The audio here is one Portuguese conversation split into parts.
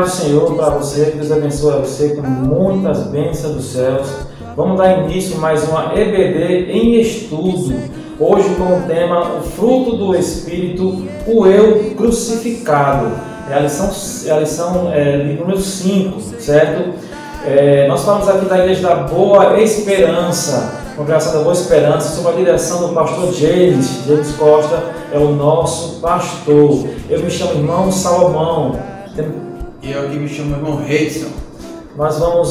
do Senhor para você, que Deus abençoe você com muitas bênçãos dos céus. Vamos dar início a mais uma EBD em estudo, hoje com o tema o fruto do Espírito, o eu crucificado. É a lição de número 5, certo? Nós falamos aqui da Igreja da Boa Esperança, Congregação da Boa Esperança, sob a direção do pastor James Costa, é o nosso pastor. Eu me chamo irmão Salomão. E eu que me chamo irmão Reidson. Nós vamos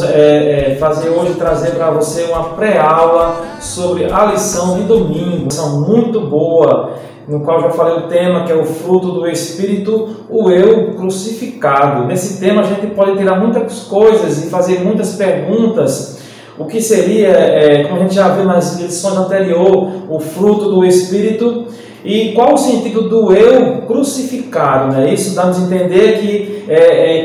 trazer para você uma pré-aula sobre a lição de domingo, lição muito boa, no qual já falei o tema que é o fruto do Espírito, o eu crucificado. Nesse tema a gente pode tirar muitas coisas e fazer muitas perguntas. O que seria, como a gente já viu nas lições anteriores, o fruto do Espírito e qual o sentido do eu crucificado, né? Isso dá-nos a entender que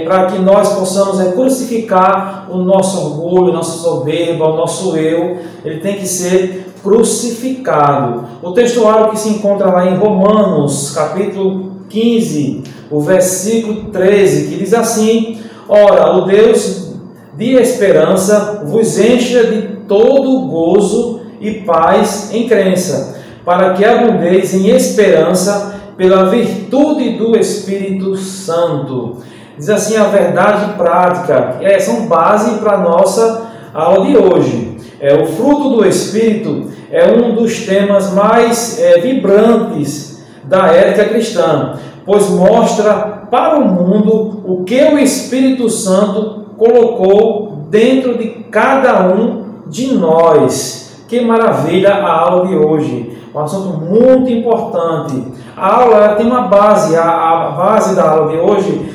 para que nós possamos crucificar o nosso orgulho, nossa soberba, o nosso eu, ele tem que ser crucificado. O textuário que se encontra lá em Romanos, capítulo 15, o versículo 13, que diz assim: ora, o Deus de esperança vos encha de todo gozo e paz em crença, para que abundeis em esperança pela virtude do Espírito Santo. Diz assim a verdade prática, são base para a nossa aula de hoje. O fruto do Espírito é um dos temas mais vibrantes da ética cristã, pois mostra para o mundo o que o Espírito Santo colocou dentro de cada um de nós. Que maravilha a aula de hoje! Um assunto muito importante. A aula tem uma base, a base da aula de hoje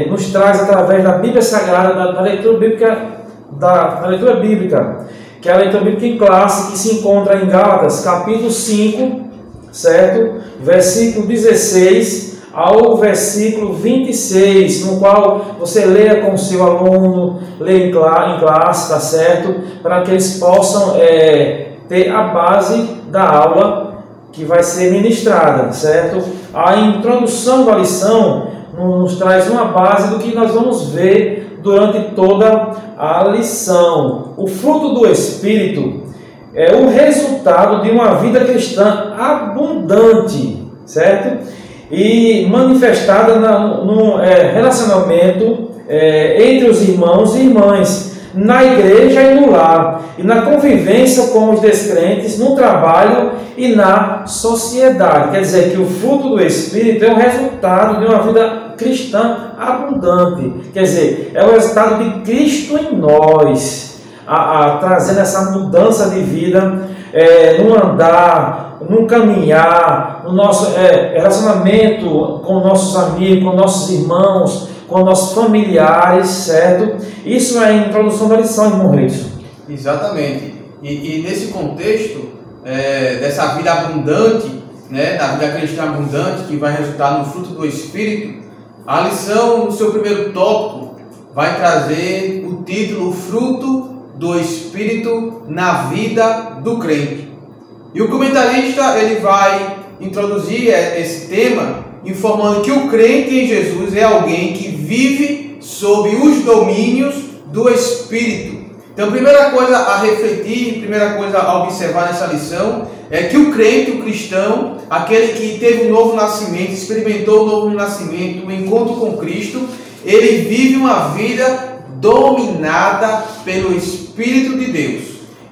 nos traz através da Bíblia Sagrada, da leitura bíblica, que é a leitura bíblica em classe, que se encontra em Gálatas, capítulo 5, certo? Versículo 16 ao versículo 26, no qual você leia com o seu aluno, leia em classe, tá certo? Para que eles possam ter a base da aula que vai ser ministrada, certo? A introdução da lição nos traz uma base do que nós vamos ver durante toda a lição. O fruto do Espírito é o resultado de uma vida cristã abundante, certo? E manifestada no relacionamento entre os irmãos e irmãs, na igreja e no lar, e na convivência com os descrentes, no trabalho e na sociedade. Quer dizer que o fruto do Espírito é o resultado de uma vida cristã abundante. Quer dizer, é o resultado de Cristo em nós, trazendo essa mudança de vida no andar, no caminhar, no nosso relacionamento com nossos amigos, com nossos irmãos, com nossos familiares, certo? Isso é a introdução da lição, irmão Reidson. Exatamente. E nesse contexto dessa vida abundante, né, da vida cristã abundante, que vai resultar no fruto do Espírito, a lição, no seu primeiro tópico, vai trazer o título: o fruto do Espírito na vida do crente. E o comentarista ele vai introduzir esse tema informando que o crente em Jesus é alguém que vive sob os domínios do Espírito. Então, primeira coisa a refletir, primeira coisa a observar nessa lição é que o crente, o cristão, aquele que teve um novo nascimento, experimentou o novo nascimento, o encontro com Cristo, ele vive uma vida dominada pelo Espírito de Deus.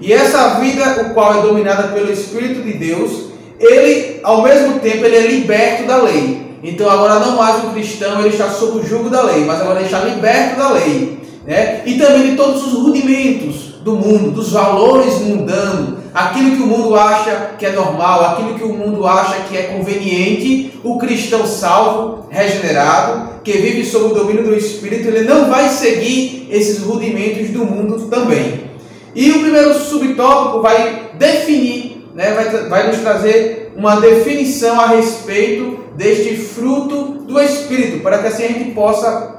E essa vida, o qual é dominada pelo Espírito de Deus, ele, ao mesmo tempo, ele é liberto da lei. Então, agora não mais o cristão, ele está sob o jugo da lei, mas agora ele está liberto da lei, né? E também de todos os rudimentos do mundo, dos valores mundanos, aquilo que o mundo acha que é normal, aquilo que o mundo acha que é conveniente. O cristão salvo, regenerado, que vive sob o domínio do Espírito, ele não vai seguir esses rudimentos do mundo também. E o primeiro subtópico vai definir, né, vai nos trazer uma definição a respeito deste fruto do Espírito, para que assim a gente possa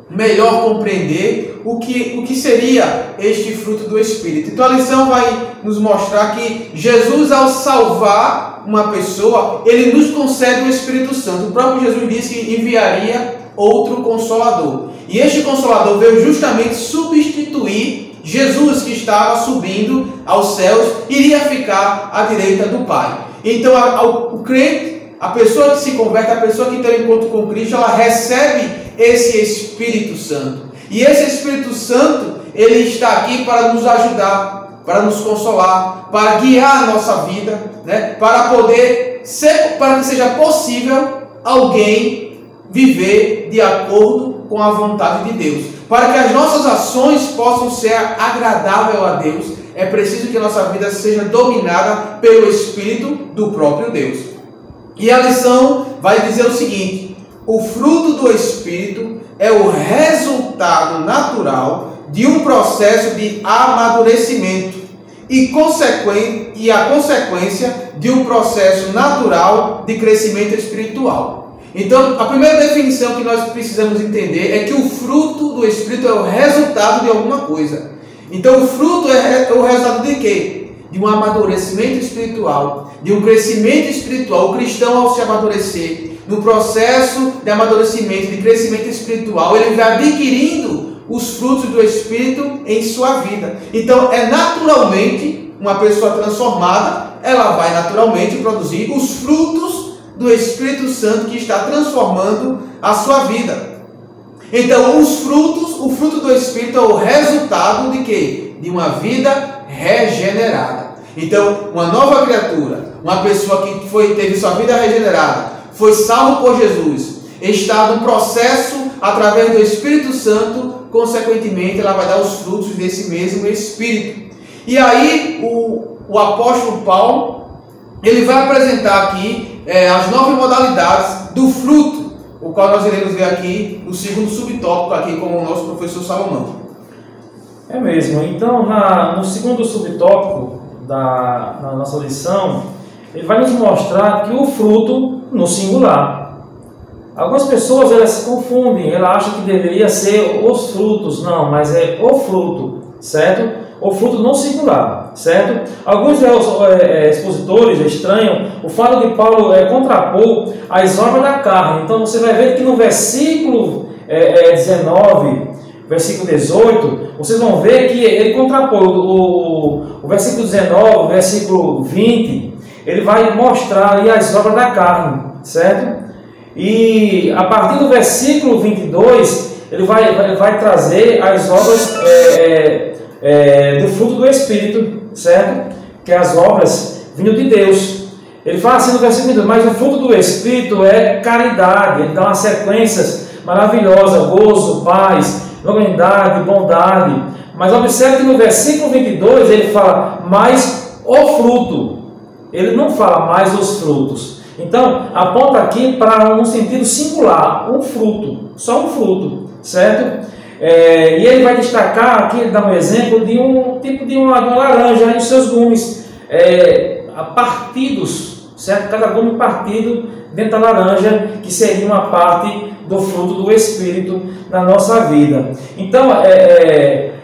melhor compreender o que seria este fruto do Espírito. Então a lição vai nos mostrar que Jesus, ao salvar uma pessoa, ele nos concede o Espírito Santo. O próprio Jesus disse que enviaria outro Consolador. E este Consolador veio justamente substituir Jesus, que estava subindo aos céus, iria ficar à direita do Pai. Então o crente, a pessoa que se converte, a pessoa que tem um encontro com Cristo, ela recebe esse Espírito Santo. E esse Espírito Santo, ele está aqui para nos ajudar, para nos consolar, para guiar a nossa vida, né? Para que seja possível alguém viver de acordo com a vontade de Deus. Para que as nossas ações possam ser agradáveis a Deus, é preciso que a nossa vida seja dominada pelo Espírito do próprio Deus. E a lição vai dizer o seguinte: o fruto do Espírito é o resultado natural de um processo de amadurecimento e a consequência de um processo natural de crescimento espiritual. Então, a primeira definição que nós precisamos entender é que o fruto do Espírito é o resultado de alguma coisa. Então, o fruto é o resultado de quê? De um amadurecimento espiritual, de um crescimento espiritual. O cristão, ao se amadurecer, no processo de amadurecimento, de crescimento espiritual, ele vai adquirindo os frutos do Espírito em sua vida. Então, naturalmente, uma pessoa transformada, ela vai naturalmente produzir os frutos do Espírito Santo que está transformando a sua vida. Então, o fruto do Espírito é o resultado de quê? De uma vida regenerada. Então, uma nova criatura, uma pessoa que teve sua vida regenerada, foi salvo por Jesus, está no processo através do Espírito Santo, consequentemente ela vai dar os frutos desse mesmo Espírito. E aí o apóstolo Paulo, ele vai apresentar aqui as 9 modalidades do fruto, o qual nós iremos ver aqui no segundo subtópico aqui com o nosso professor Salomão. É mesmo. Então, no segundo subtópico da nossa lição, ele vai nos mostrar que o fruto no singular. Algumas pessoas elas se confundem, elas acham que deveria ser os frutos, não, mas é o fruto, certo? O fruto no singular, certo? Alguns expositores estranham o fato de Paulo contrapor as obras da carne. Então você vai ver que no versículo 19, versículo 18, vocês vão ver que ele contrapôs o versículo 19, o versículo 20, ele vai mostrar ali as obras da carne, certo? E a partir do versículo 22, ele vai trazer as obras do fruto do Espírito, certo? Que é as obras vindo de Deus. Ele fala assim no versículo 22, mas o fruto do Espírito é caridade. Ele dá umas sequências maravilhosas: gozo, paz, longanimidade, bondade. Mas observe que no versículo 22 ele fala mais o fruto. Ele não fala mais os frutos. Então, aponta aqui para um sentido singular, um fruto, só um fruto, certo? E ele vai destacar aqui, ele dá um exemplo de um tipo de uma laranja em seus gumes, partidos, certo? Cada gume partido dentro da laranja, que seria uma parte do fruto do Espírito na nossa vida. Então,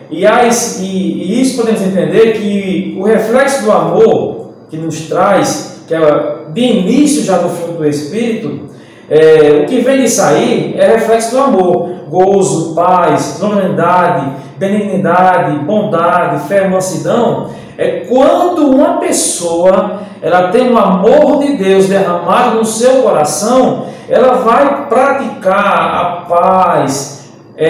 e isso podemos entender que o reflexo do amor que nos traz, que é de início já do fruto do Espírito, o que vem disso aí é reflexo do amor: gozo, paz, longanimidade, benignidade, bondade, fé, mansidão. É quando uma pessoa ela tem um amor de Deus derramado no seu coração, ela vai praticar a paz,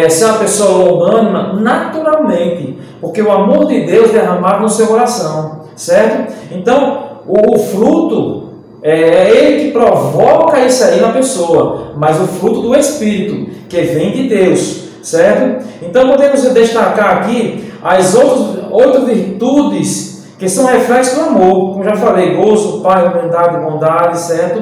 ser uma pessoa longânima naturalmente, porque o amor de Deus derramado no seu coração, certo? Então, o fruto é ele que provoca isso aí na pessoa, mas o fruto do Espírito, que vem de Deus, certo? Então podemos destacar aqui as outras virtudes que são reflexos do amor, como já falei: gozo, paz, humildade, bondade, certo?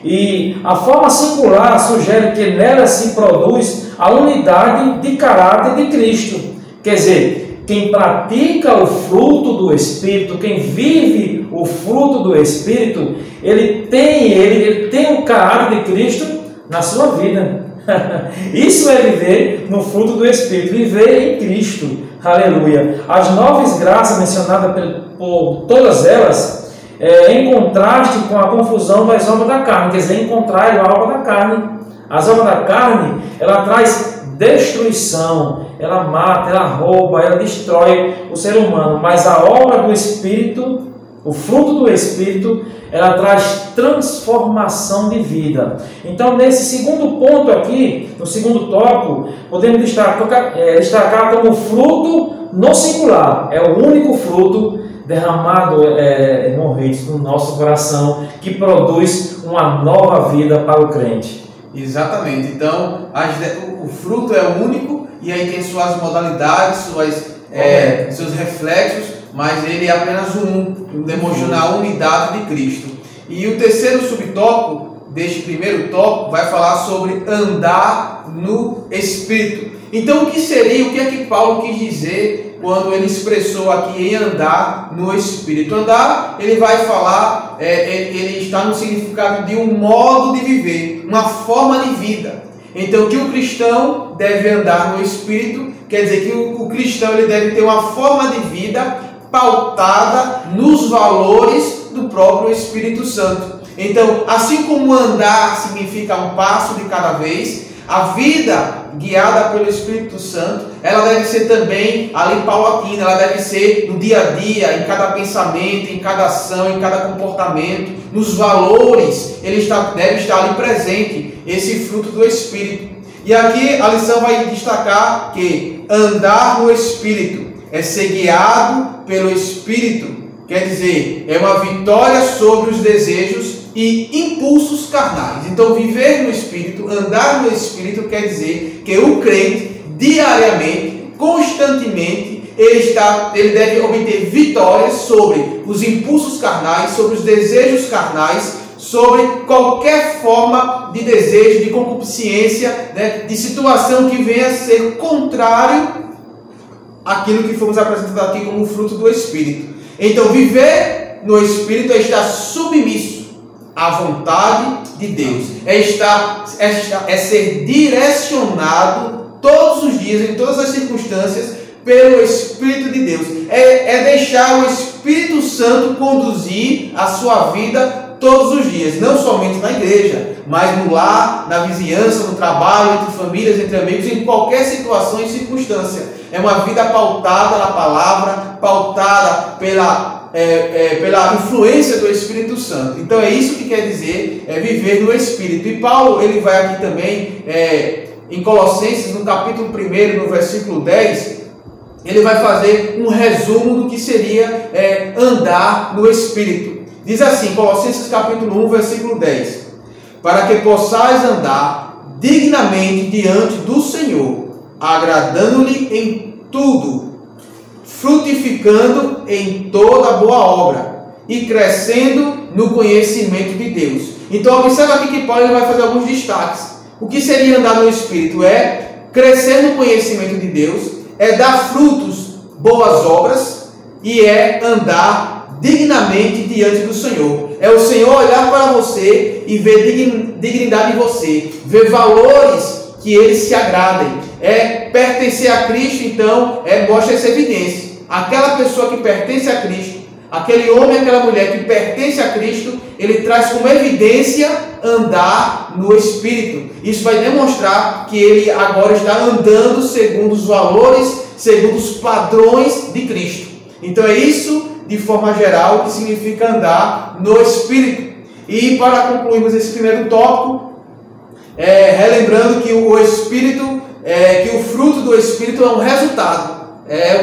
E a forma singular sugere que nela se produz a unidade de caráter de Cristo. Quer dizer, quem pratica o fruto do Espírito, quem vive o fruto do Espírito, ele tem o caráter de Cristo na sua vida. Isso é viver no fruto do Espírito, viver em Cristo. Aleluia. As 9 graças mencionadas por todas elas, em contraste com a confusão das obras da carne, quer dizer, em contrário à obra da carne. As obras da carne, ela traz destruição, ela mata, ela rouba, ela destrói o ser humano, mas a obra do Espírito, o fruto do Espírito, ela traz transformação de vida. Então, nesse segundo ponto aqui, no segundo tópico, podemos destacar como fruto no singular. É o único fruto derramado no nosso coração, que produz uma nova vida para o crente. Exatamente. Então, o fruto é único, e aí tem suas modalidades, seus reflexos, mas ele é apenas demonstrando a unidade de Cristo. E o terceiro subtópico deste primeiro tópico vai falar sobre andar no Espírito. Então, o que é que Paulo quis dizer quando ele expressou aqui em andar no Espírito? Andar, ele vai falar, ele está no significado de um modo de viver, uma forma de vida. Então, que o cristão deve andar no Espírito, quer dizer que o cristão ele deve ter uma forma de vida pautada nos valores do próprio Espírito Santo. Então, assim como andar significa um passo de cada vez, a vida guiada pelo Espírito Santo, ela deve ser também ali paulatina, ela deve ser no dia a dia, em cada pensamento, em cada ação, em cada comportamento, nos valores, deve estar ali presente esse fruto do Espírito. E aqui a lição vai destacar que andar no Espírito é ser guiado pelo Espírito, quer dizer, é uma vitória sobre os desejos e impulsos carnais. Então, viver no Espírito, andar no Espírito, quer dizer que o crente, diariamente, constantemente, ele deve obter vitórias sobre os impulsos carnais, sobre os desejos carnais, sobre qualquer forma de desejo, de concupiscência, de situação que venha a ser contrário àquilo que fomos apresentados aqui como fruto do Espírito. Então, viver no Espírito é estar submisso à vontade de Deus, é ser direcionado todos os dias, em todas as circunstâncias, pelo Espírito de Deus, é deixar o Espírito Santo conduzir a sua vida todos os dias, não somente na igreja, mas no lar, na vizinhança, no trabalho, entre famílias, entre amigos, em qualquer situação e circunstância. É uma vida pautada na palavra, pautada pela influência do Espírito Santo. Então é isso que quer dizer viver no Espírito. E Paulo, ele vai aqui também em Colossenses, no capítulo 1, no versículo 10, ele vai fazer um resumo do que seria andar no Espírito. Diz assim, Colossenses capítulo 1, versículo 10: para que possais andar dignamente diante do Senhor, agradando-lhe em tudo, frutificando em toda boa obra e crescendo no conhecimento de Deus. Então observa aqui que Paulo vai fazer alguns destaques. O que seria andar no Espírito? É crescer no conhecimento de Deus, é dar frutos, boas obras, e é andar dignamente diante do Senhor. É o Senhor olhar para você e ver dignidade em você, ver valores que eles se agradem. Pertencer a Cristo, então, mostra essa evidência. Aquela pessoa que pertence a Cristo, aquele homem, aquela mulher que pertence a Cristo, ele traz como evidência andar no Espírito. Isso vai demonstrar que ele agora está andando segundo os valores, segundo os padrões de Cristo. Então é isso, de forma geral, que significa andar no Espírito. E para concluirmos esse primeiro tópico, relembrando que o Espírito, que o fruto do Espírito é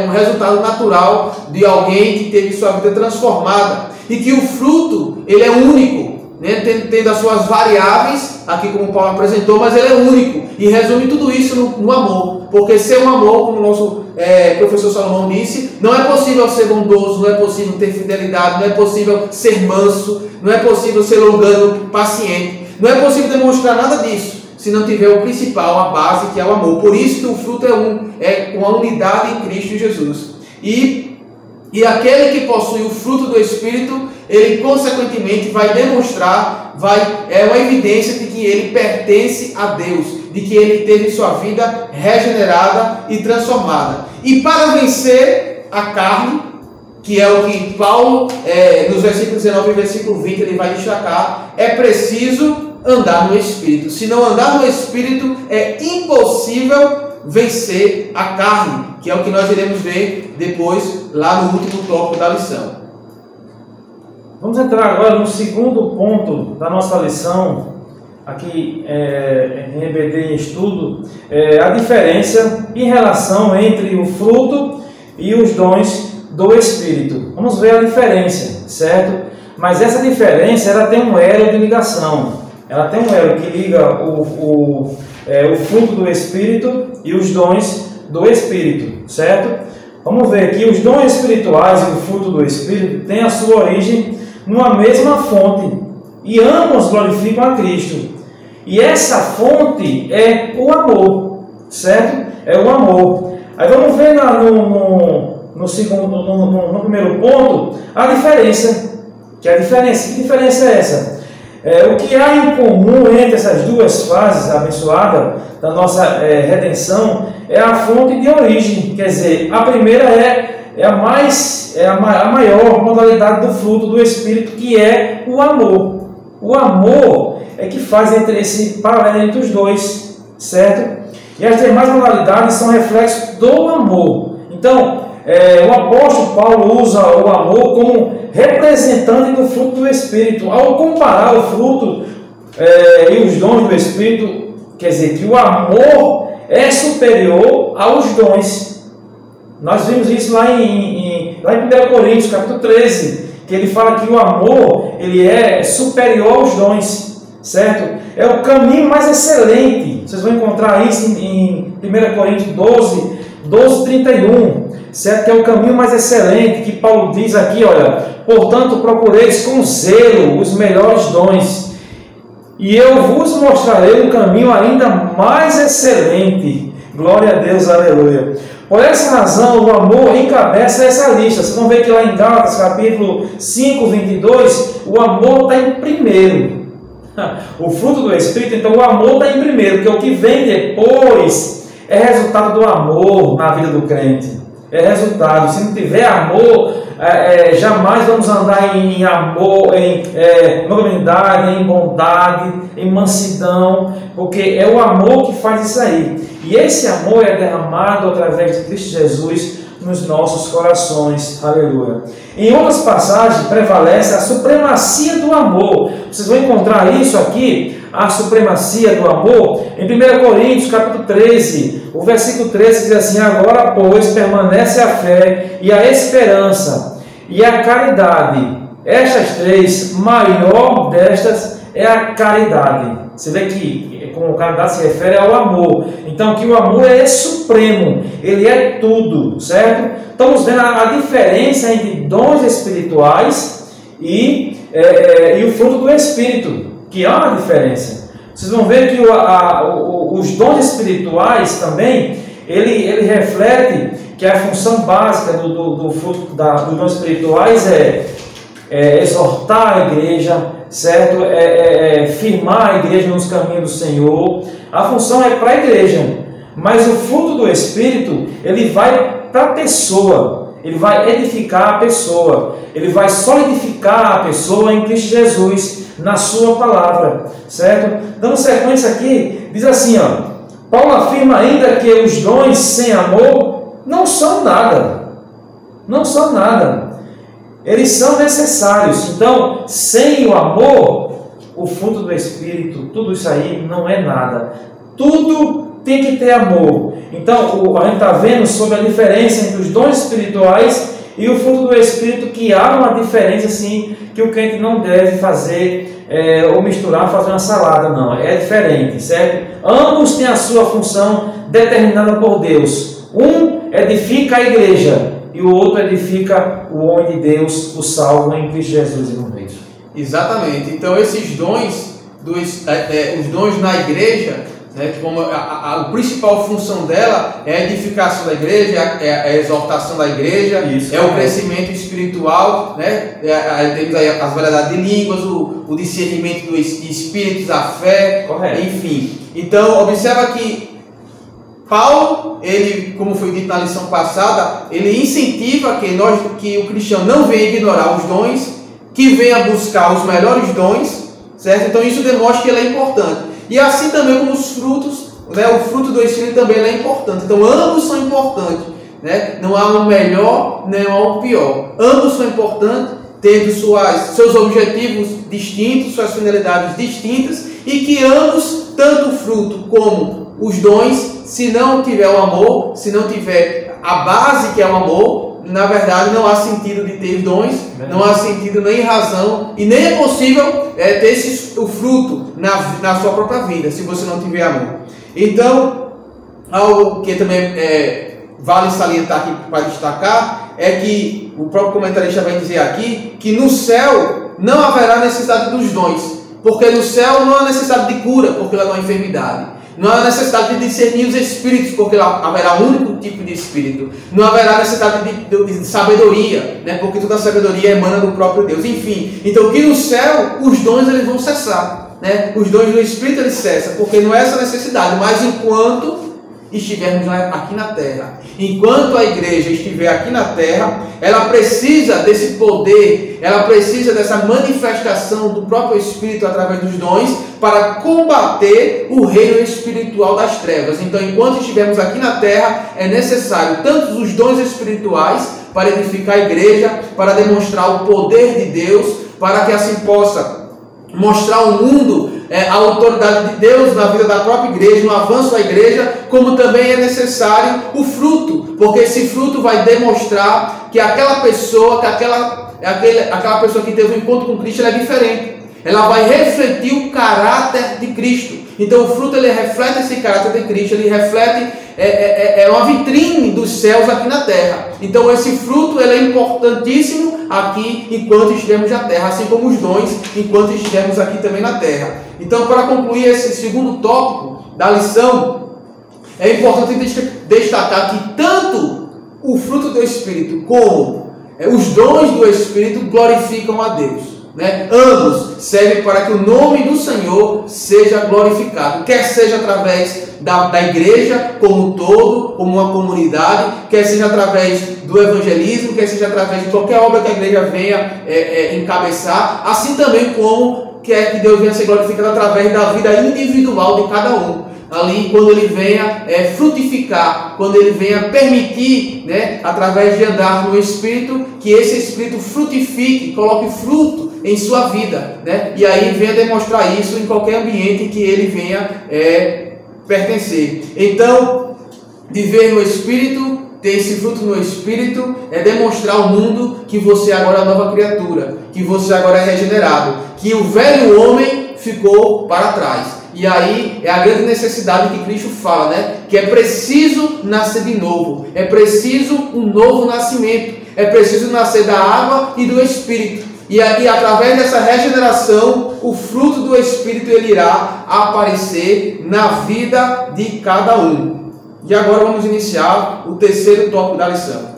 um resultado natural de alguém que teve sua vida transformada, e que o fruto ele é único, tendo as suas variáveis, aqui como Paulo apresentou, mas ele é único, e resume tudo isso no amor, porque ser um amor, como o nosso professor Salomão disse, não é possível ser bondoso, não é possível ter fidelidade, não é possível ser manso, não é possível ser longano, paciente, não é possível demonstrar nada disso se não tiver o principal, a base, que é o amor. Por isso que o fruto é uma unidade em Cristo Jesus. E aquele que possui o fruto do Espírito, ele consequentemente vai demonstrar, é uma evidência de que ele pertence a Deus, de que ele teve sua vida regenerada e transformada. E para vencer a carne, que é o que Paulo, nos versículos 19 e versículo 20, ele vai destacar, é preciso andar no Espírito. Se não andar no Espírito, é impossível vencer a carne, que é o que nós iremos ver depois, lá no último tópico da lição. Vamos entrar agora no segundo ponto da nossa lição, aqui em EBD em estudo, a diferença em relação entre o fruto e os dons do Espírito. Vamos ver a diferença, certo? Mas essa diferença, ela tem um elo de ligação. Ela tem um elo que liga o fruto do Espírito e os dons do Espírito, certo? Vamos ver que os dons espirituais e o fruto do Espírito têm a sua origem numa mesma fonte e ambos glorificam a Cristo. E essa fonte é o amor, certo? É o amor. Aí vamos ver no primeiro ponto a diferença. Que diferença é essa? O que há em comum entre essas duas fases abençoadas da nossa redenção é a fonte de origem. Quer dizer, a primeira é a maior modalidade do fruto do Espírito, que é o amor. O amor é que faz esse paralelo entre os dois, certo? E as demais modalidades são reflexos do amor. Então, o apóstolo Paulo usa o amor como representante do fruto do Espírito. Ao comparar o fruto e os dons do Espírito, quer dizer que o amor é superior aos dons. Nós vimos isso lá em 1 Coríntios, capítulo 13, que ele fala que o amor ele é superior aos dons, certo? É o caminho mais excelente. Vocês vão encontrar isso em 1 Coríntios 12, 31, certo? Que é o caminho mais excelente, que Paulo diz aqui, olha, portanto procureis com zelo os melhores dons, e eu vos mostrarei um caminho ainda mais excelente. Glória a Deus, aleluia. Por essa razão, o amor encabeça essa lista. Vocês vão ver que lá em Gálatas, capítulo 5, 22, o amor está em primeiro. O fruto do Espírito, então o amor está em primeiro, porque o que vem depois é resultado do amor na vida do crente. É resultado. Se não tiver amor, jamais vamos andar em amor, em longanimidade, em bondade, em mansidão, porque é o amor que faz isso aí. E esse amor é derramado através de Cristo Jesus nos nossos corações. Aleluia. Em outras passagens prevalece a supremacia do amor. Vocês vão encontrar isso aqui, a supremacia do amor, em 1 Coríntios, capítulo 13, o versículo 13 diz assim: agora, pois, permanece a fé e a esperança e a caridade. Estas três, maior destas é a caridade. Você vê que como caridade se refere ao amor. Então, que o amor é supremo, ele é tudo, certo? Estamos vendo a diferença entre dons espirituais e o fruto do Espírito, que há uma diferença. Vocês vão ver que os dons espirituais também, ele reflete que a função básica do fruto dos dons espirituais é exortar a igreja, certo? Firmar a igreja nos caminhos do Senhor. A função é para a igreja, mas o fruto do Espírito, ele vai para a pessoa, ele vai edificar a pessoa, ele vai solidificar a pessoa em Cristo Jesus, na sua palavra, certo? Dando sequência aqui, diz assim, Paulo afirma ainda que os dons sem amor não são nada, não são nada. Eles são necessários. Então, sem o amor, o fruto do Espírito, tudo isso aí não é nada. Tudo tem que ter amor. Então, a gente está vendo sobre a diferença entre os dons espirituais e o fruto do Espírito, que há uma diferença, sim, que o crente não deve fazer ou misturar, fazer uma salada, não. É diferente, certo? Ambos têm a sua função determinada por Deus. Um edifica a igreja e o outro edifica o homem de Deus, o salvo em Cristo Jesus, irmãos. Exatamente. Então, esses dons, os dons na igreja, né, como a principal função dela é a edificação da igreja, é a exortação da igreja, isso, é o crescimento espiritual, né? Temos aí as variedades de línguas, o discernimento dos espíritos, a fé, correto, enfim. Então, observa que Paulo, ele, como foi dito na lição passada, ele incentiva que o cristão não venha ignorar os dons, que venha buscar os melhores dons, certo? Então isso demonstra que ele é importante. E assim também como os frutos né, o fruto do Espírito também é importante. Então ambos são importantes, né? Não há um melhor nem há um pior. Ambos são importantes, tendo seus objetivos distintos, suas finalidades distintas, e que ambos, tanto o fruto como os dons, se não tiver o amor, se não tiver a base que é o amor, na verdade não há sentido de ter os dons, não há sentido nem razão, e nem é possível ter o fruto na sua própria vida, se você não tiver amor. Então, algo que também vale salientar aqui para destacar, é que o próprio comentarista vai dizer aqui, que no céu não haverá necessidade dos dons, porque no céu não há necessidade de cura, porque lá não há enfermidade. Não há necessidade de discernir os espíritos, porque lá haverá um único tipo de espírito. Não haverá necessidade de sabedoria, né? Porque toda a sabedoria emana do próprio Deus. Enfim, então que no céu os dons eles vão cessar, né? Os dons do Espírito eles cessam, porque não é essa necessidade, mas enquanto estivermos aqui na terra, enquanto a igreja estiver aqui na terra, ela precisa desse poder, ela precisa dessa manifestação do próprio Espírito através dos dons para combater o reino espiritual das trevas. Então, enquanto estivermos aqui na terra, é necessário tanto os dons espirituais para edificar a igreja, para demonstrar o poder de Deus, para que assim possa mostrar ao mundo a autoridade de Deus na vida da própria igreja, no avanço da igreja, como também é necessário o fruto, porque esse fruto vai demonstrar que aquela pessoa, aquela pessoa que teve um encontro com Cristo, ela é diferente. Ela vai refletir o caráter de Cristo. Então o fruto ele reflete esse caráter de Cristo, ele reflete, é uma vitrine dos céus aqui na terra. Então esse fruto ele é importantíssimo aqui enquanto estivermos na terra, assim como os dons enquanto estivermos aqui também na terra. Então, para concluir esse segundo tópico da lição, é importante destacar que tanto o fruto do Espírito como os dons do Espírito glorificam a Deus, né? Ambos servem para que o nome do Senhor seja glorificado, quer seja através da igreja como um todo, como uma comunidade, quer seja através do evangelismo, quer seja através de qualquer obra que a igreja venha encabeçar, assim também como quer que Deus venha ser glorificado através da vida individual de cada um. Ali, quando ele venha frutificar, quando ele venha permitir, né, através de andar no Espírito, que esse Espírito frutifique, coloque fruto em sua vida, né? E aí venha demonstrar isso em qualquer ambiente que ele venha pertencer. Então, viver no Espírito, ter esse fruto no Espírito, é demonstrar ao mundo que você agora é nova criatura, que você agora é regenerado, que o velho homem ficou para trás. E aí é a grande necessidade que Cristo fala, né? Que é preciso nascer de novo, é preciso um novo nascimento, é preciso nascer da água e do Espírito. E através dessa regeneração, o fruto do Espírito ele irá aparecer na vida de cada um. E agora vamos iniciar o terceiro tópico da lição.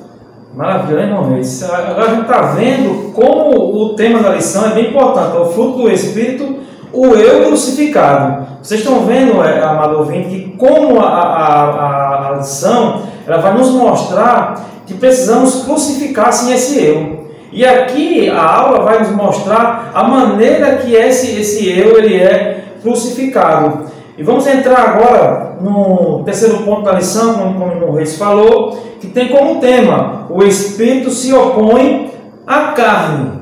Maravilha, irmão Reis. Agora a gente está vendo como o tema da lição é bem importante. É o fruto do Espírito, o eu crucificado. Vocês estão vendo, amado ouvinte, que como a lição ela vai nos mostrar que precisamos crucificar sim esse eu. E aqui a aula vai nos mostrar a maneira que esse eu ele é crucificado. E vamos entrar agora no terceiro ponto da lição, como o Reis falou, que tem como tema: o Espírito se opõe à carne.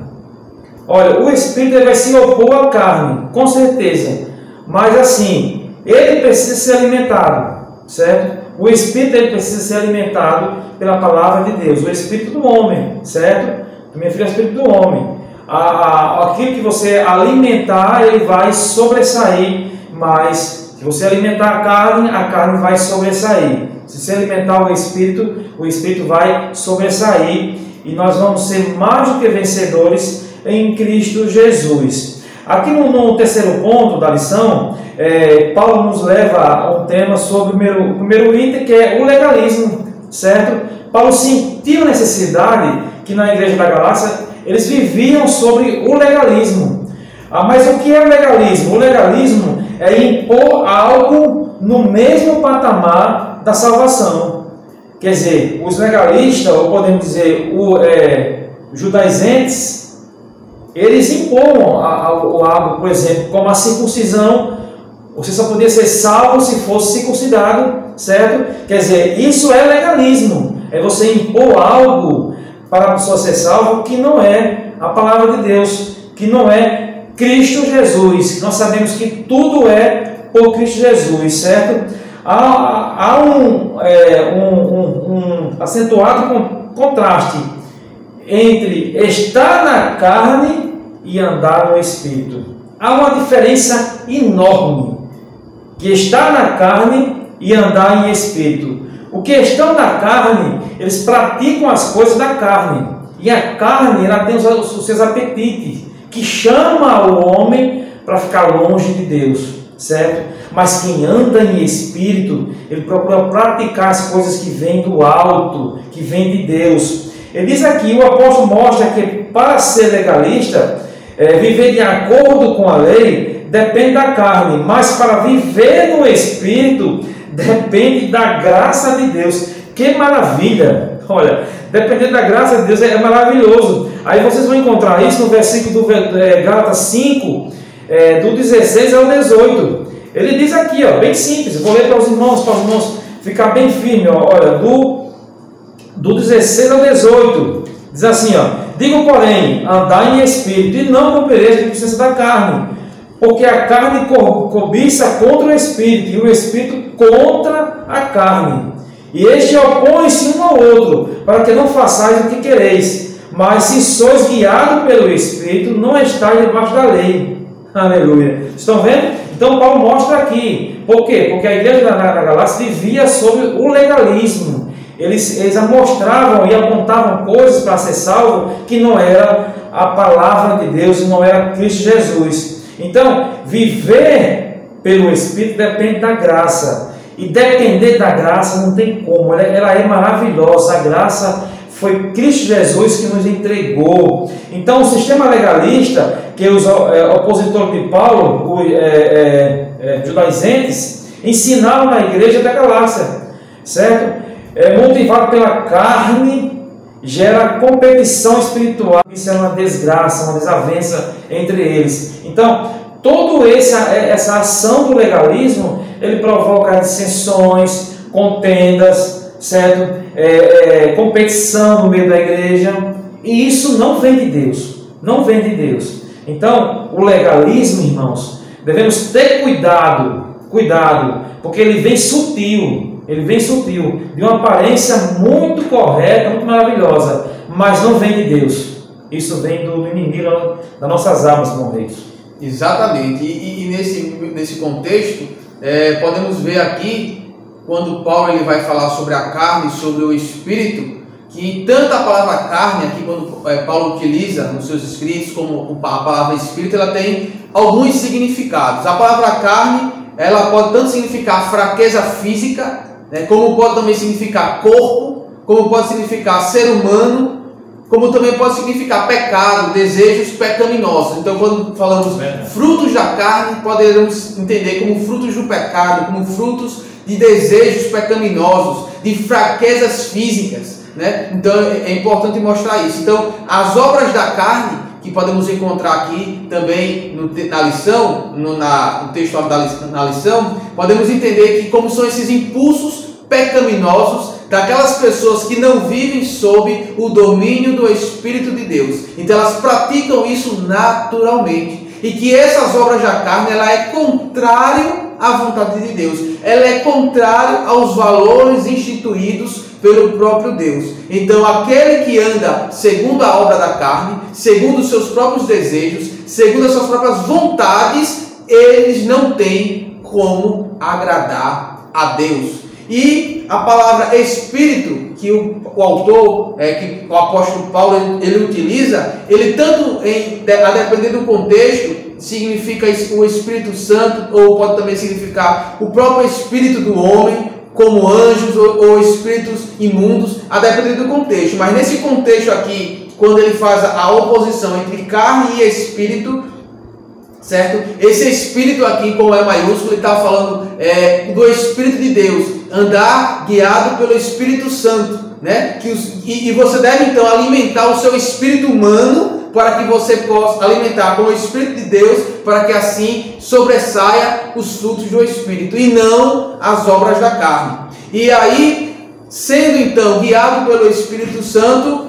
Olha, o Espírito ele vai se opor à carne, com certeza. Mas assim, ele precisa ser alimentado, certo? O Espírito ele precisa ser alimentado pela palavra de Deus. O Espírito do homem, certo? Minha filha é o Espírito do homem. Aquilo que você alimentar, ele vai sobressair, mas se você alimentar a carne vai sobressair. Se você alimentar o Espírito vai sobressair. E nós vamos ser mais do que vencedores em Cristo Jesus. Aqui no terceiro ponto da lição, Paulo nos leva a um tema sobre o primeiro item, que é o legalismo, certo? Paulo sentiu a necessidade que na igreja da Galácia eles viviam sobre o legalismo. Mas o que é o legalismo? O legalismo é impor algo no mesmo patamar da salvação. Quer dizer, os legalistas, ou podemos dizer, os judaizantes, eles impõem algo, por exemplo, como a circuncisão Você só podia ser salvo se fosse circuncidado, certo? Quer dizer, isso é legalismo. É você impor algo para a pessoa ser salva que não é a palavra de Deus, que não é Cristo Jesus. Nós sabemos que tudo é por Cristo Jesus, certo? Há um acentuado contraste entre estar na carne e andar no Espírito. Há uma diferença enorme, que está na carne e andar em Espírito. O que estão na carne, eles praticam as coisas da carne, e a carne ela tem os seus apetites, que chama o homem para ficar longe de Deus, certo? Mas quem anda em Espírito, ele procura praticar as coisas que vêm do alto, que vêm de Deus. Ele diz aqui, o apóstolo mostra que para ser legalista, viver de acordo com a lei, depende da carne, mas para viver no Espírito, depende da graça de Deus. Que maravilha! Olha, depender da graça de Deus é maravilhoso. Aí vocês vão encontrar isso no versículo do Gálatas 5, do 16 ao 18. Ele diz aqui, ó, bem simples, eu vou ler para os irmãos ficar bem firme, ó, olha, do 16 ao 18, diz assim, ó: digo, porém, andai em Espírito, e não cumprireis a concupiscência da carne, porque a carne cobiça contra o Espírito, e o Espírito contra a carne. E este opõe-se um ao outro, para que não façais o que quereis. Mas se sois guiados pelo Espírito, não estáis debaixo da lei. Aleluia. Estão vendo? Então Paulo mostra aqui. Por quê? Porque a igreja da Galácia vivia sobre o legalismo. Eles mostravam e apontavam coisas para ser salvo que não era a palavra de Deus, não era Cristo Jesus. Então, viver pelo Espírito depende da graça. E depender da graça não tem como. Ela é maravilhosa. A graça foi Cristo Jesus que nos entregou. Então, o sistema legalista, que os opositores de Paulo, os judaizantes, ensinaram na igreja da Galácia, certo? Motivado pela carne, gera competição espiritual. Isso é uma desgraça, uma desavença entre eles. Então, toda essa ação do legalismo, ele provoca dissensões, contendas, certo? Competição no meio da igreja, e isso não vem de Deus, não vem de Deus. Então, o legalismo, irmãos, devemos ter cuidado, porque ele vem sutil, de uma aparência muito correta, muito maravilhosa, mas não vem de Deus. Isso vem do inimigo das nossas almas, irmão Reis. Exatamente, e nesse contexto, podemos ver aqui, quando Paulo ele vai falar sobre a carne, sobre o Espírito, que tanto a palavra carne, aqui quando Paulo utiliza nos seus escritos, como a palavra Espírito, ela tem alguns significados. A palavra carne, ela pode tanto significar fraqueza física, né, como pode também significar corpo, como pode significar ser humano, como também pode significar pecado, desejos pecaminosos. Então, quando falamos frutos da carne, poderemos entender como frutos do pecado, como frutos de desejos pecaminosos, de fraquezas físicas, né? Então é importante mostrar isso. Então, as obras da carne, que podemos encontrar aqui também na lição, no texto na lição, podemos entender que como são esses impulsos pecaminosos daquelas pessoas que não vivem sob o domínio do Espírito de Deus. Então elas praticam isso naturalmente. E que essas obras da carne, ela é contrário à vontade de Deus. Ela é contrário aos valores instituídos pelo próprio Deus. Então aquele que anda segundo a obra da carne, segundo os seus próprios desejos, segundo as suas próprias vontades, eles não têm como agradar a Deus. E a palavra Espírito, que o autor, que o apóstolo Paulo ele utiliza, ele tanto, a depender do contexto, significa o Espírito Santo, ou pode também significar o próprio Espírito do homem, como anjos ou espíritos imundos, a depender do contexto. Mas nesse contexto aqui, quando ele faz a oposição entre carne e espírito, certo? Esse espírito aqui, como é maiúsculo, ele está falando do Espírito de Deus, andar guiado pelo Espírito Santo, né? E você deve então alimentar o seu espírito humano, para que você possa alimentar com o Espírito de Deus, para que assim sobressaia os frutos do Espírito e não as obras da carne. E aí, sendo então guiado pelo Espírito Santo,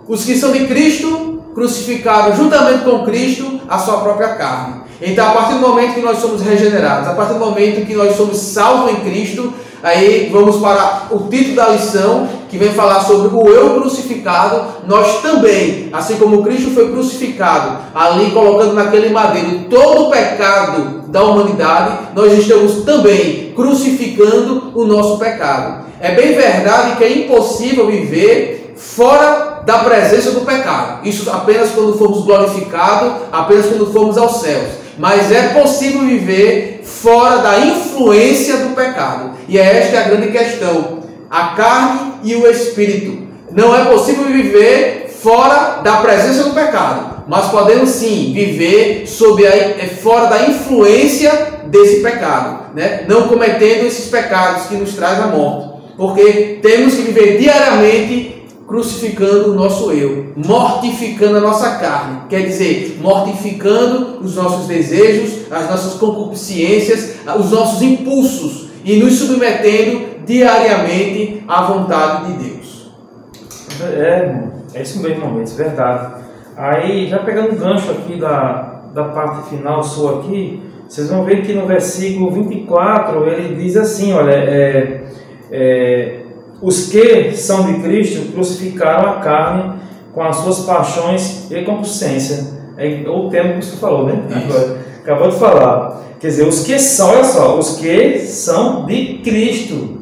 os que são de Cristo crucificaram juntamente com Cristo a sua própria carne. Então, a partir do momento que nós somos regenerados, a partir do momento que nós somos salvos em Cristo, aí vamos para o título da lição, que vem falar sobre o eu crucificado. Nós também, assim como Cristo foi crucificado, ali colocando naquele madeiro todo o pecado da humanidade, nós estamos também crucificando o nosso pecado. É bem verdade que é impossível viver fora da presença do pecado. Isso apenas quando formos glorificados, apenas quando formos aos céus. Mas é possível viver fora da influência do pecado. E esta é a grande questão. A carne e o espírito. Não é possível viver fora da presença do pecado. Mas podemos sim viver fora da influência desse pecado, né? Não cometendo esses pecados que nos trazem a morte. Porque temos que viver diariamente crucificando o nosso eu, mortificando a nossa carne, quer dizer, mortificando os nossos desejos, as nossas concupiscências, os nossos impulsos e nos submetendo diariamente à vontade de Deus. É isso mesmo, irmão, isso é verdade. Aí, já pegando um gancho aqui da parte final sua aqui, vocês vão ver que no versículo 24 ele diz assim, olha, os que são de Cristo crucificaram a carne com as suas paixões e concupiscência. É o termo que você falou, né? Acabou de falar. Quer dizer, os que são, olha só, os que são de Cristo.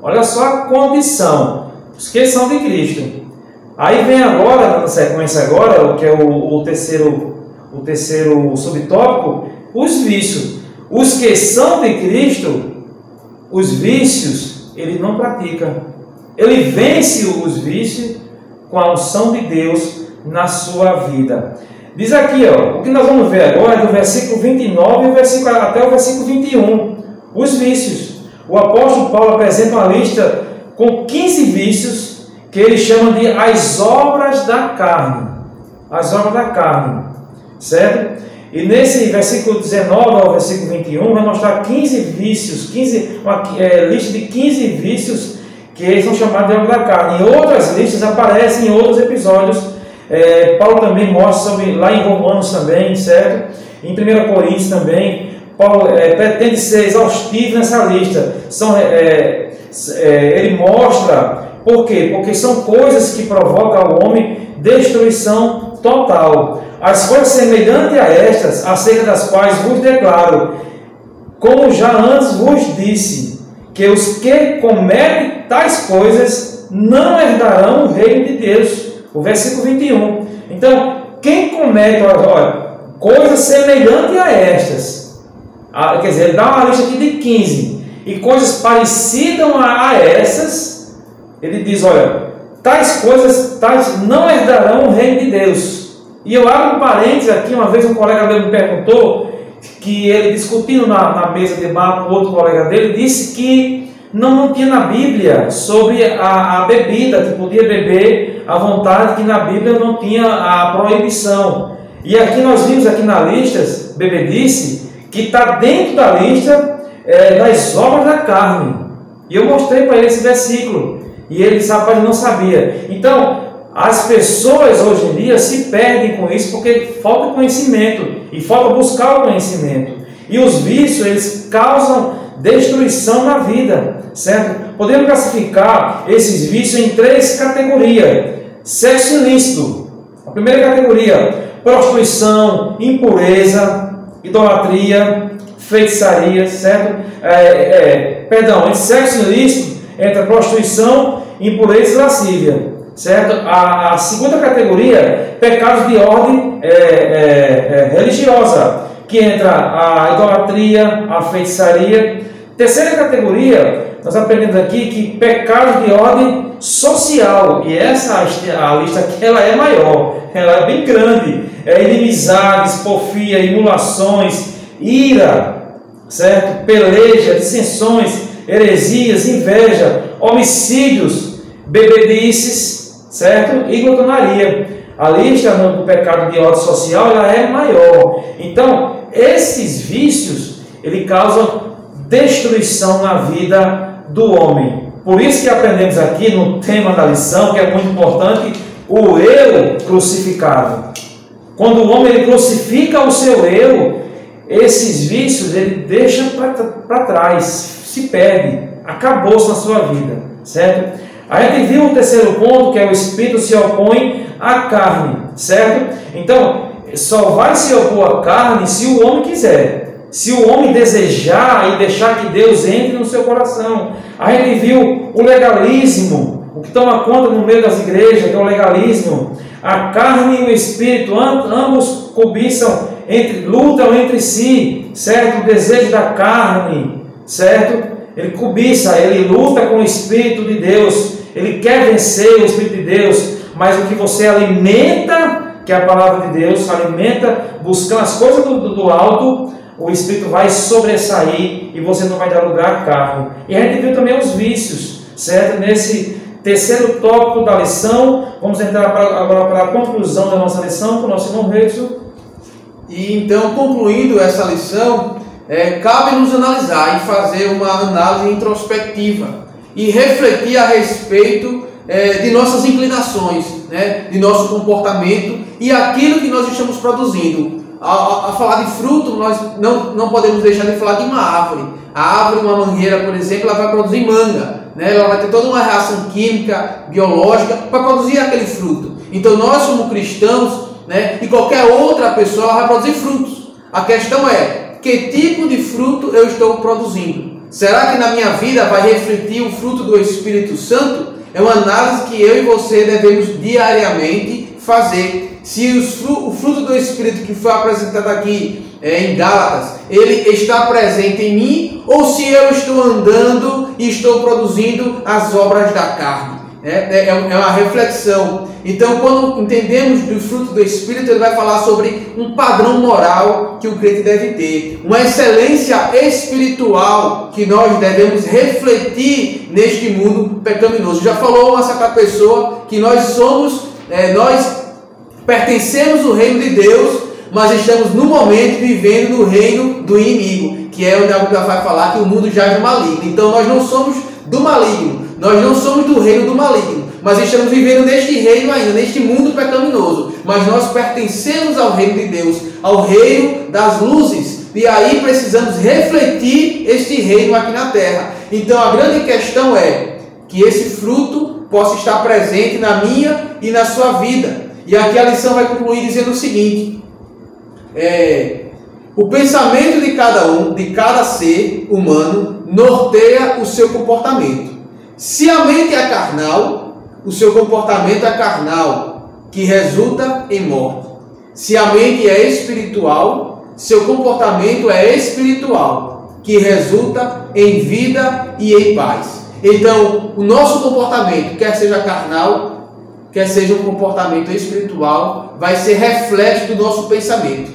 Olha só a condição. Os que são de Cristo. Aí vem agora, na sequência agora, que é o terceiro subtópico, os vícios. Os que são de Cristo, os vícios, ele não pratica. Ele vence os vícios com a unção de Deus na sua vida. Diz aqui, ó, o que nós vamos ver agora é do versículo 29 até o versículo 21. Os vícios. O apóstolo Paulo apresenta uma lista com 15 vícios que ele chama de as obras da carne. As obras da carne. Certo? E nesse versículo 19 ao versículo 21 vai mostrar 15 vícios, uma lista de 15 vícios que são chamados de obra da carne. E outras listas aparecem em outros episódios. Paulo também mostra sobre, lá em Romanos também, certo? Em 1 Coríntios também. Paulo pretende ser exaustivo nessa lista. Ele mostra, por quê? Porque são coisas que provocam ao homem destruição total. As coisas semelhantes a estas, acerca das quais vos declaro, como já antes vos disse, que os que cometem tais coisas não herdarão o reino de Deus. O versículo 21. Então, quem comete, olha, coisas semelhantes a estas, quer dizer, ele dá uma lista aqui de 15, e coisas parecidas a essas, ele diz, olha, tais coisas não herdarão o reino de Deus. E eu abro um parênteses aqui, uma vez um colega dele me perguntou, que ele discutindo na mesa de bar com outro colega dele, disse que não tinha na Bíblia sobre a bebida, que podia beber à vontade, que na Bíblia não tinha a proibição. E aqui nós vimos aqui na lista, bebedice, que está dentro da lista das obras da carne. E eu mostrei para ele esse versículo. E ele disse, rapaz, não sabia. Então, as pessoas hoje em dia se perdem com isso porque falta conhecimento e falta buscar o conhecimento. E os vícios, eles causam destruição na vida, certo? Podemos classificar esses vícios em 3 categorias. Sexo ilícito, a primeira categoria, prostituição, impureza, idolatria, feitiçaria, certo? Entre sexo ilícito, entre prostituição, impureza e lascívia. Certo? A segunda categoria, pecados de ordem religiosa, que entra a idolatria, a feitiçaria. Terceira categoria, nós aprendemos aqui que pecados de ordem social, e a lista aqui ela é maior, ela é bem grande, inimizades, porfia, emulações, ira, certo? Peleja, dissensões, heresias, inveja, homicídios, bebedices, certo? E glutonaria. a lista do pecado de ordem social ela é maior. Então, esses vícios, ele causam destruição na vida do homem. Por isso que aprendemos aqui no tema da lição, que é muito importante, o eu crucificado. Quando o homem ele crucifica o seu eu, esses vícios ele deixa para trás, se perde, acabou-se na sua vida, certo? A gente viu o terceiro ponto, que é o espírito se opõe à carne, certo? Então, só vai se opor à carne se o homem quiser, se o homem desejar e deixar que Deus entre no seu coração. A gente viu o legalismo, o que toma conta no meio das igrejas, que é o legalismo. A carne e o espírito, ambos cobiçam, lutam entre si, certo? O desejo da carne, certo? Ele cobiça, ele luta com o Espírito de Deus, ele quer vencer o Espírito de Deus, mas o que você alimenta, que é a palavra de Deus, alimenta buscando as coisas do alto, o Espírito vai sobressair e você não vai dar lugar à carne. E a gente viu também os vícios, certo? Nesse terceiro tópico da lição, vamos entrar agora para a conclusão da nossa lição com o nosso irmão Reitson. E então, concluindo essa lição, cabe nos analisar e fazer uma análise introspectiva e refletir a respeito de nossas inclinações, né, de nosso comportamento e aquilo que nós estamos produzindo. A falar de fruto, nós não podemos deixar de falar de uma árvore. A árvore, uma mangueira, por exemplo, ela vai produzir manga, né? Ela vai ter toda uma reação química, biológica para produzir aquele fruto. Então nós como cristãos, né, e qualquer outra pessoa vai produzir frutos. A questão é, que tipo de fruto eu estou produzindo? Será que na minha vida vai refletir o fruto do Espírito Santo? É uma análise que eu e você devemos diariamente fazer. Se o fruto do Espírito que foi apresentado aqui em Gálatas, ele está presente em mim, ou se eu estou andando e estou produzindo as obras da carne. É uma reflexão. Então, quando entendemos do fruto do Espírito, ele vai falar sobre um padrão moral que o crente deve ter, uma excelência espiritual que nós devemos refletir neste mundo pecaminoso. Já falou uma certa pessoa que nós pertencemos ao reino de Deus, mas estamos no momento vivendo no reino do inimigo, que é onde a Bíblia vai falar que o mundo jaz maligno. Então nós não somos do maligno, nós não somos do reino do maligno, mas estamos vivendo neste reino ainda, neste mundo pecaminoso. Mas nós pertencemos ao reino de Deus, ao reino das luzes, e aí precisamos refletir este reino aqui na terra. Então a grande questão é que esse fruto possa estar presente na minha e na sua vida. E aqui a lição vai concluir dizendo o seguinte: o pensamento de cada ser humano norteia o seu comportamento. Se a mente é carnal, o seu comportamento é carnal, que resulta em morte. Se a mente é espiritual, seu comportamento é espiritual, que resulta em vida e em paz. Então, o nosso comportamento, quer seja carnal, quer seja um comportamento espiritual, vai ser reflexo do nosso pensamento.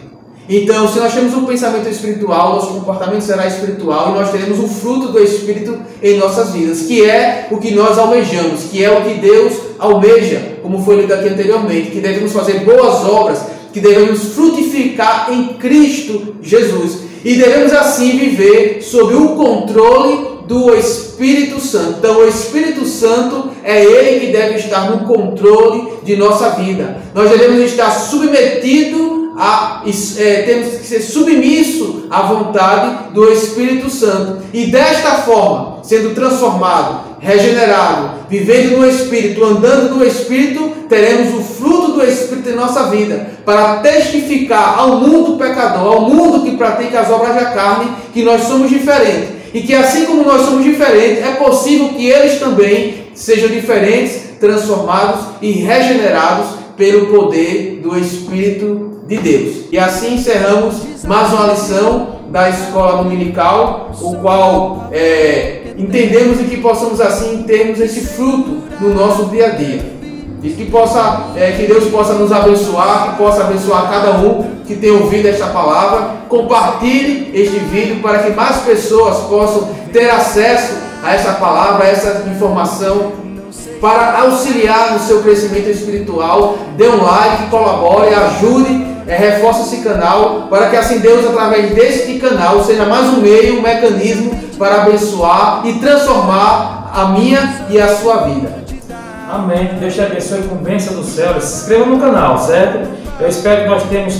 Então, se nós temos um pensamento espiritual, nosso comportamento será espiritual e nós teremos o fruto do Espírito em nossas vidas, que é o que nós almejamos, que é o que Deus almeja, como foi lido aqui anteriormente, que devemos fazer boas obras, que devemos frutificar em Cristo Jesus e devemos assim viver sob o controle do Espírito Santo. Então o Espírito Santo é Ele que deve estar no controle de nossa vida. Nós devemos estar submetidos temos que ser submissos à vontade do Espírito Santo. E desta forma, sendo transformado, regenerado, vivendo no Espírito, andando no Espírito, teremos o fruto do Espírito em nossa vida, para testificar ao mundo pecador, ao mundo que pratica as obras da carne, que nós somos diferentes. E que assim como nós somos diferentes, é possível que eles também sejam diferentes, transformados e regenerados pelo poder do Espírito de Deus. E assim encerramos mais uma lição da escola dominical, o qual entendemos e que possamos assim termos esse fruto no nosso dia a dia. E que Deus possa nos abençoar, que possa abençoar cada um que tem ouvido esta palavra. Compartilhe este vídeo para que mais pessoas possam ter acesso a essa palavra, a essa informação para auxiliar no seu crescimento espiritual, dê um like, colabore, ajude, reforce esse canal, para que assim Deus, através deste canal, seja mais um meio, um mecanismo para abençoar e transformar a minha e a sua vida. Amém. Deus te abençoe com bênção do céu. Se inscreva no canal, certo? Eu espero que nós tenhamos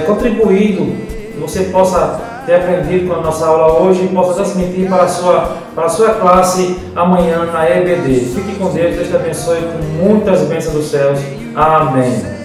contribuído, que você possa ter aprendido com a nossa aula hoje e possa transmitir para a sua classe amanhã na EBD. Fique com Deus, Deus te abençoe com muitas bênçãos dos céus. Amém.